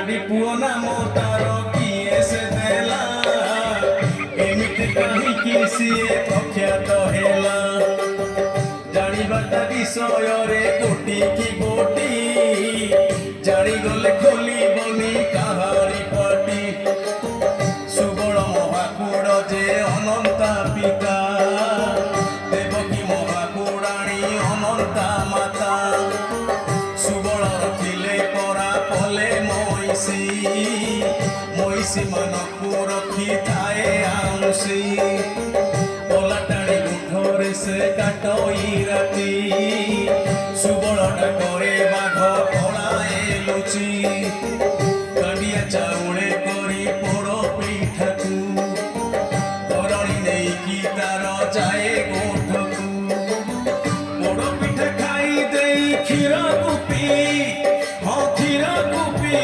गाड़ी पुओ नाम तार किए से देला एमिति कहीं किसिए प्रख्यात हेला जानिबाटा विषय रे कोटी की गोटी जानी गले खोली बनी काहारी पाटी सुबल महाकूड़ जे अनंता पिता देवकी महाकूड़ाणी अनंता माता सुबल रखिले परा पले मईसी मानकू रखी थाए आउसी पला टाणी गुठरे से काटई राती सुबलटा करे बाघ पलाए लुची कांडिया चाउले करी पोड़ पिठाकू करणी नेकी तार जाए गोठकू पोड़ पिठा खाई देई क्षीर कुपी हाँ क्षीर कुपी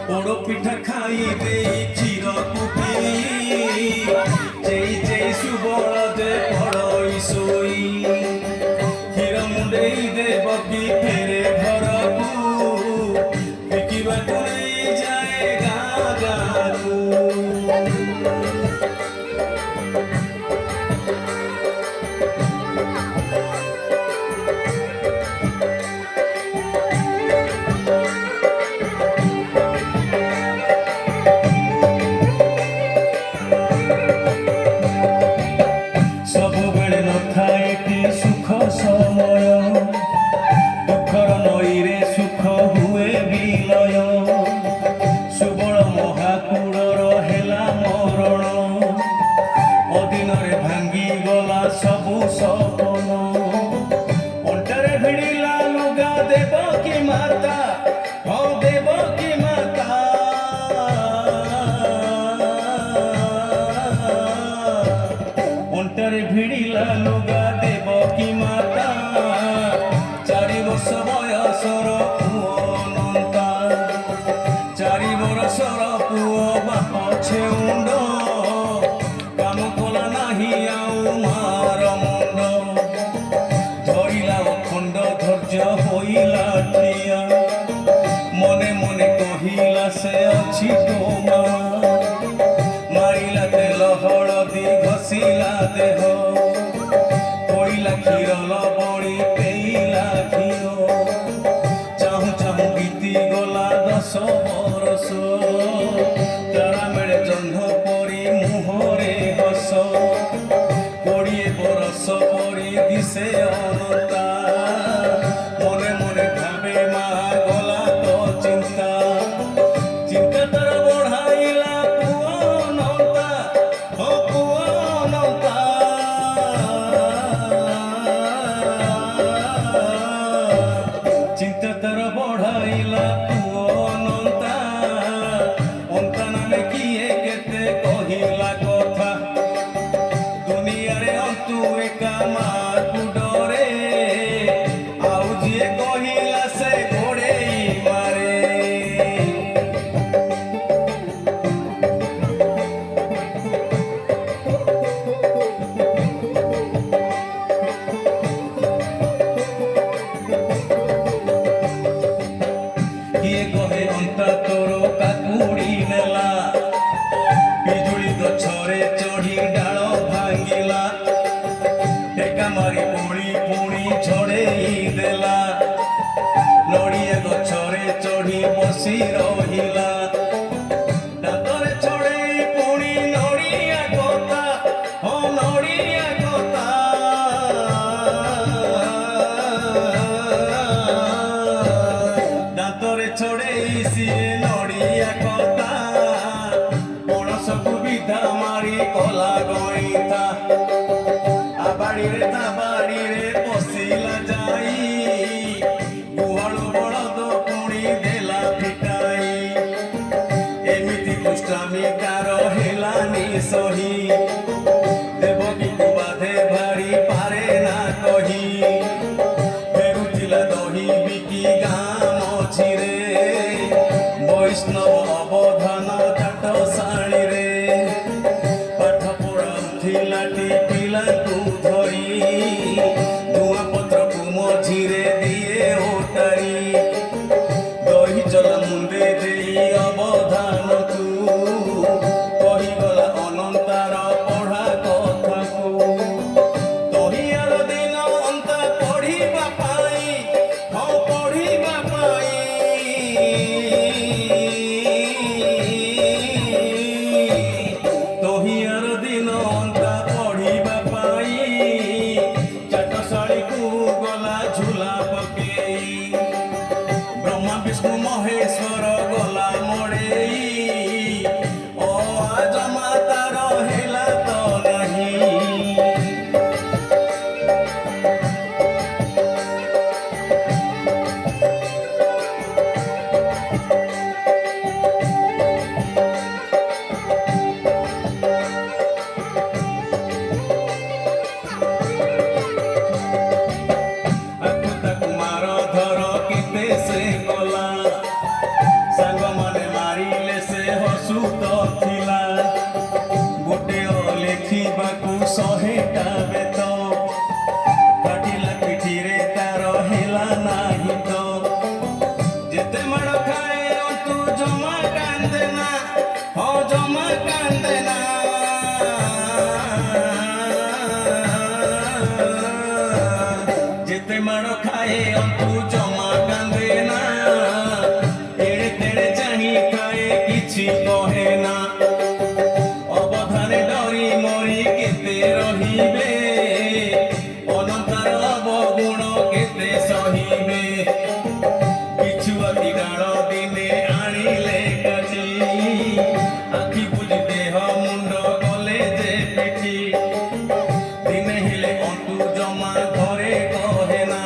पोड़ पिठा खाई देई क्षीर कुपी जेई जेई सुबल जे पड़ई सोई क्षीर मुंडेई देवकी फेरे घरकू बिकिबाकू नहीं जाए गाँ गाँकू सुख समय दुखर नईरे सुख हुए विलय सुबल महाकूड़र हेला मरण अदिन भांगी गला सबु सपन अंटारे भिड़िला लुगा देवकी माता हाँ देवकी माता अंटारे भिड़िला लुगा देवकी माता 4 वर्ष बयसर पुओ अनंता 4 वर्षर पुओ बाप छेउंड काम कला नाही आउ मार मुंड धरिला अखंड धैर्य होइला ठिया मने मने कहिला से अछि तो मामा मारिला तेल हळदी घसिला देह क्षीर लबणी पेला घीओ चाहू चाहू बीती गला 10 बरस तारा मेले जह्न परी मुहरे हस 20 बरस परी दिशे अनता मने मने भावे मा गला तो चिंता चिंता तार बढ़ाइला पुओ अनंता हो पुओ अनंता चिंता तर बढ़ाइला पुओ अनंता अंता नामे किए केते कहिला कथा दुनिया रे अंतु एका माकू डरे आउ जिए कहिला से घोड़ेई मारे किए कहे अंता तोर काकुड़ी नेला बिजुली गछरे चढ़ी डाल भांगिला टेका मारी पुणी पुणी झड़ेई देला नड़िया गछरे चढ़ी बसी रहिला दांतरे चढ़ेई पुणी नड़िया कता हाँ नड़िया कता दांतरे छड़ेई सिए नड़िया कता पणस विधा मारी कला गईता आबाड़ी रे ମାଡ଼ ଖାଏ ଅଣ୍ଟୁ ଜମା କାନ୍ଦେ ନା ଏଣେ ତେଣେ ଚାହିଁ ଖାଏ କିଛି କହେ ନା ଅବଧାନେ ଡରି ମରି କେତେ ରହିବେ ଅନନ୍ତର ଅବଗୁଣ କେତେ ସହିବେ ବିଛୁଆତି ଡାଳ ଦିନେ ଆଣିଲେ କାଟି ଆଖି ବୁଜି ଦେହ ମୁଣ୍ଡ ଗଲେ ଯେ ପିଠି ଦିନେ ହେଲେ ଅଣ୍ଟୁ ଜମା ଘରେ କହେ ନା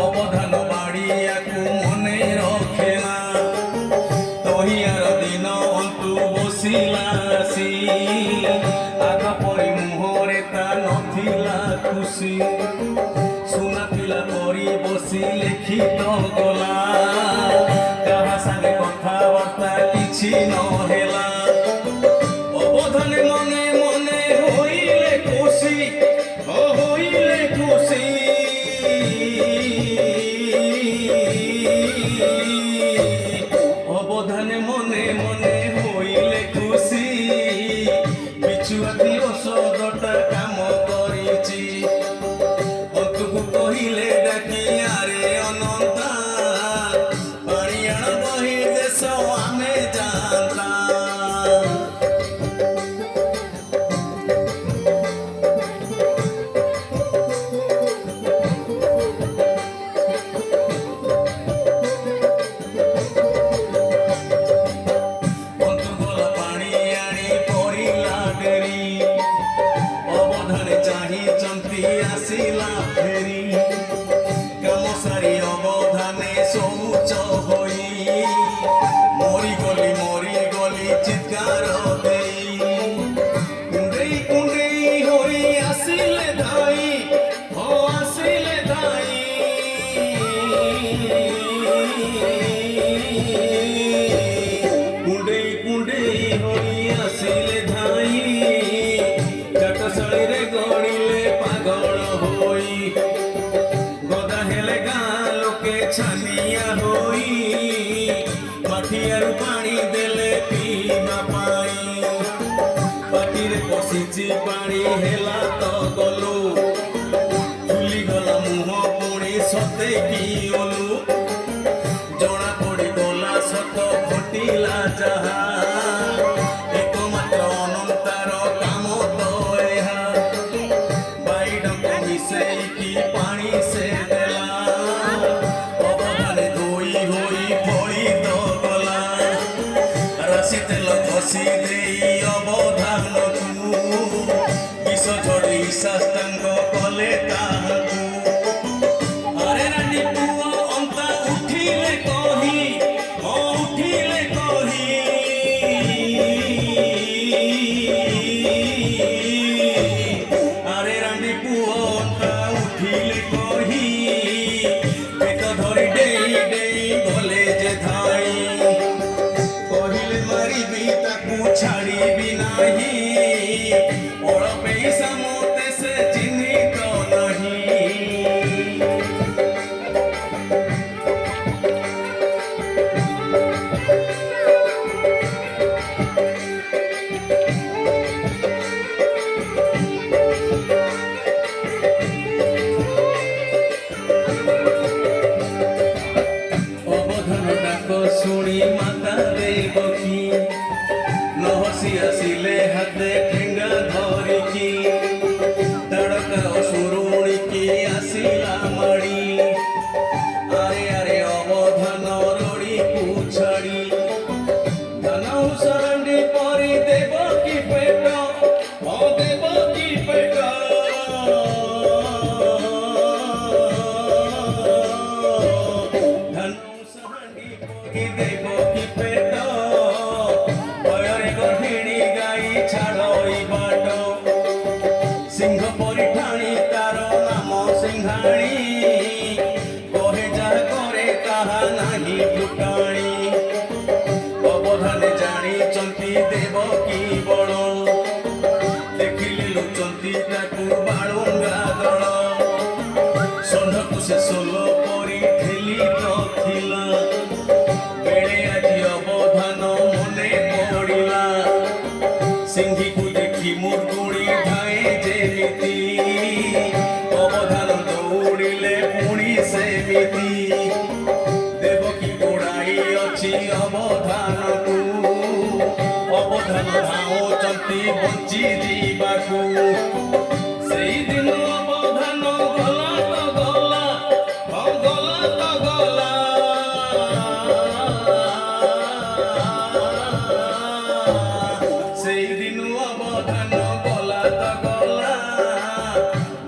ଅବଧାନ ବାଡ଼ିଆକୁ ମନେ ରଖେ ନା ତହିଆର ଦିନ ଅଣ୍ଟୁ ବସିଲା ଆସି ଆଗ ପରି ମୁହଁରେ ତା ନଥିଲା ଖୁସି ସୁନା ପିଲା ପରି ବସି ଲେଖି ତ ଗଲା କାହା ସାଙ୍ଗେ କଥାବାର୍ତ୍ତା କିଛି ନହେଲା ଅବଧାନେ ମନେ ମନେ ହୋଇଲେ ଖୁସି ହୋଇଲେ ଖୁସି ଅବଧାନେ ମନେ ମନେ ହୋଇଲେ ଖୁସି ବିଛୁଆତି ଔଷଧଟା କାମ କରିଛି ଅନ୍ତକୁ କହିଲେ ଡାକି ଆରେ ଅନନ୍ତା ପାଣି ଆଣ ବହି ଦେଶ ଆମେ ଯାଆନ୍ତା ଚାହିଁଛନ୍ତି ଆସିଲା ଫେରି କାମ ସାରି ଅବଧାନେ ଶୌଚ ହୋଇ ମରିଗଲି ଚିତ୍କାର ଦେଇ କୁଣ୍ଡେଇ କୁଣ୍ଡେଇ ହୋଇ ଆସିଲେ ଧାଇ ହଁ ଆସିଲେ ଧାଇ କୁଣ୍ଡେଇ କୁଣ୍ଡେଇ ହୋଇ ଆସିଲେ ଧାଇ ଚାଟଶାଳୀରେ ଗଡ଼ିଲେ ପାଗଳ ହୋଇ ଗଦା ହେଲେ ଗାଁ ଲୋକେ ଛାନିଆ ହୋଇ ମାଠିଆରୁ ପାଣି ଦେଲେ ପିଇବା ପାଇଁ ପାଟିରେ ପଶିଛି ପାଣି ହେଲା ତ ଗଲୁ ଫୁଲିଗଲା ମୁହଁ ପୁଣି ସତେ କି ଓଲୁ ଜଣା ପଡ଼ିଗଲା ସତ ଘଟିଲା ଯାହା ଏକମାତ୍ର ଅନନ୍ତାର କାମ ତ ଏହା ବାଇଡଙ୍କୁ ମିଶେଇକି ପାଣି ସେ ଦେଲା ଅବଧାନେ ଧୋଇ ହୋଇ ଫଳି ତ ଗଲା ରାଶି ତେଲ ଘଷି ଦେଇ ଅବଧାନକୁ ବିଷ ଝଡ଼ି ସାଷ୍ଟାଙ୍ଗ କଲେ ତାହାକୁ ଆରେ ରାଣୀ ପୁଅ ଅନ୍ତା ଉଠିଲେ କହି ହଁ ଉଠିଲେ କହି ଆରେ ରାଣୀ ପୁଅ ଅନ୍ତା ଉଠିଲେ କହି ପେଟ ଧରି ଡେଇ ଡେଇ ଗଲେ ଯେ ଧାଇ କହିଲେ ମାରିବି ତାକୁ ଛାଡ଼ିବି ନାହିଁ ଅଳପେଇସା ମୋତେ ସେ ଚିହ୍ନି ତ ନାହିଁ ଅବଧାନ ଡାକ ଶୁଣି ମାତା ଦେବକୀ ନ ହସି ଆସିଲେ ହାତେ ଠେଙ୍ଗା ଧରିକି ତାଡ଼କା ଅସୁରୁଣିକି ଆସିଲା ମାଡ଼ି ଆରେ ଆରେ ଅବଧାନ ରଡ଼ିକୁ ଛାଡ଼ି ଧାନ ଉଷରାଣ୍ଡି ପରି ଦେବକୀ ପେଟ ହଁ ଦେବକୀ ପେଟ ଧାନ ଉଷରାଣ୍ଡି ପରି ଦେବକୀ ପେଟ ଭୟରେ ଗର୍ଭିଣୀ ଗାଈ ଛାଡ଼ଇ ବାଟ ସିଂହ ପରି ଠାଣି ତାର ନାମ ସିଂହାଣୀ କହେ ଯାହା କରେ ତାହା ନାହିଁ ଫୁଟାଣି ଅବଧାନେ ଜାଣିଛନ୍ତି ଦେବକୀ ବଳ ଦେଖିଲେ ଲୁଚନ୍ତି ତାକୁ ବାଳୁଙ୍ଗା ଦଳ ଷଣ୍ଢକୁ ସେ ସୋଲ ପରି ଠେଲି ରଖିଲା ବେଳେ ଆଜି ଅବଧାନ ମନେ ପଡ଼ିଲା ସିଂହୀକୁ ଦେଖି ମୁର୍ଗୁଣି ଧାଏ ଯେମିତି ଅବଧାନ ଦୌଡ଼ିଲେ ଲୁଚି ଯିବାକୁ ସେଇଦିନ ଅବଧାନ ଗଲା ତ ଗଲା ହଁ ଗଲା ତ ଗଲା ସେଇଦିନ ଅବଧାନ ଗଲା ତ ଗଲା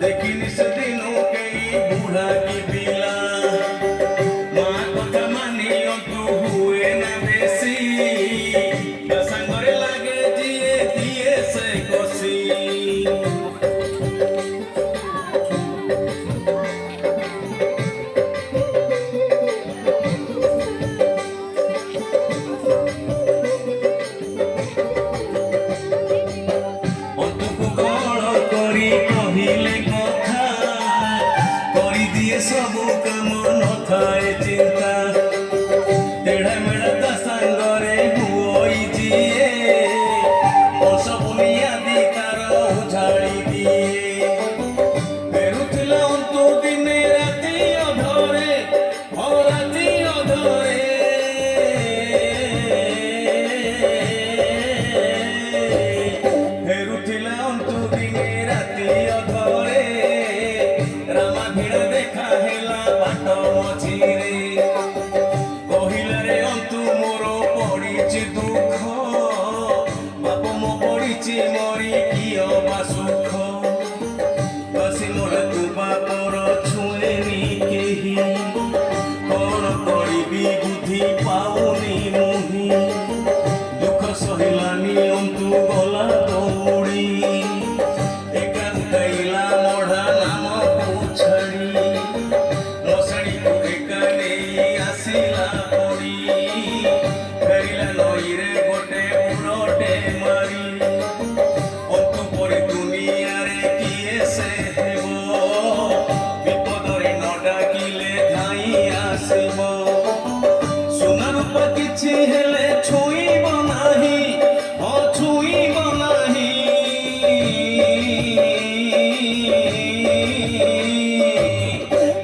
ଦେଖିନି ସେଦିନ କେହି ବୁଢ଼ା କି ପିଲା ମା କଥା ମାନିଅନ୍ତୁ ହୁଏ ନା ବେଶୀ ତା ସାଙ୍ଗରେ ଲାଗେ ଯିଏ ଦିଏ ସେ କଷି ସବୁ କାମ ନଥାଏ ଚିନ୍ତା ତେଢ଼ା ମେଢ଼ା ତା ସାଙ୍ଗରେ ହୁଅଇ ଯିଏ ବର୍ଷ ବୁନିଆଦି ତାର ଉଝାଳି ଦିଏ ଫେରୁଥିଲା ଅନ୍ତୁ ଦିନେ ରାତି ଅଧରେ ହଁ ରାତି ଅଧରେ ଫେରୁଥିଲା ଅନ୍ତୁ ଦିନେ ରାତି ଅଧରେ ରାମା ଭିଡ଼ ଦେଖା ହେଲା ବାଟ ମଝିରେ କହିଲାରେ ଅନ୍ତୁ ମୋର ପଡ଼ିଛି ଦୁଃଖ ବାପ ମୋ ପଡ଼ିଛି ମରି କି ଅବା ସୁଖ ବସି ମୋର ତୁ ବାପର ଛୁଏଁନି କେହି କ'ଣ କରିବି ବୁଦ୍ଧି ପାଉନି ମୁହିଁ ଦୁଃଖ ସହିଲାନି ଅନ୍ତୁ ଗଲା ଦୌଡ଼ି ଏକା ଗାଇଲା ମଢ଼ା ନାମକୁ ଛାଡ଼ି ମଶାଣୀକୁ ଏକା ନେଇ ଆସିଲା ପଡ଼ି ଫେରିଲା ନଈରେ ଗୋଟେ ବୁଢ଼ଟେ ମାରି ଅନ୍ତୁ ପରି ଦୁନିଆରେ କିଏ ସେ ହେବ ବିପଦରେ ନ ଡାକିଲେ ଧାଇଁ ଆସିବ ସୁନା ରୂପା କିଛି ହେଲେ ଛୁଇଁବ ନାହିଁ ହଁ ଛୁଇଁବ ନାହିଁ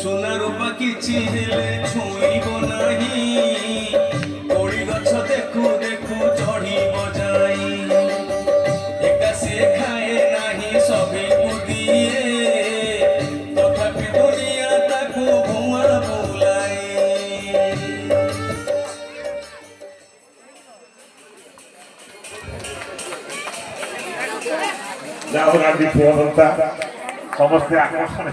ସୁନା ରୂପା କିଛି ହେଲେ ଛୁଇଁବ ନାହିଁ କୋଳି ଗଛ ଦେଖୁ ଦେଖୁ ଚଢ଼ିବ ଯାଇ ଏକା ସେ ଖାଏ ନାହିଁ ସଭିକୁ ଦିଏ ତଥାପି ଦୁନିଆ ତାକୁ ଭୁଆଁ ବୁଲାଏ ରାହୁଲ ଗାନ୍ଧୀ ସମସ୍ତେ ଆକର୍ଷଣ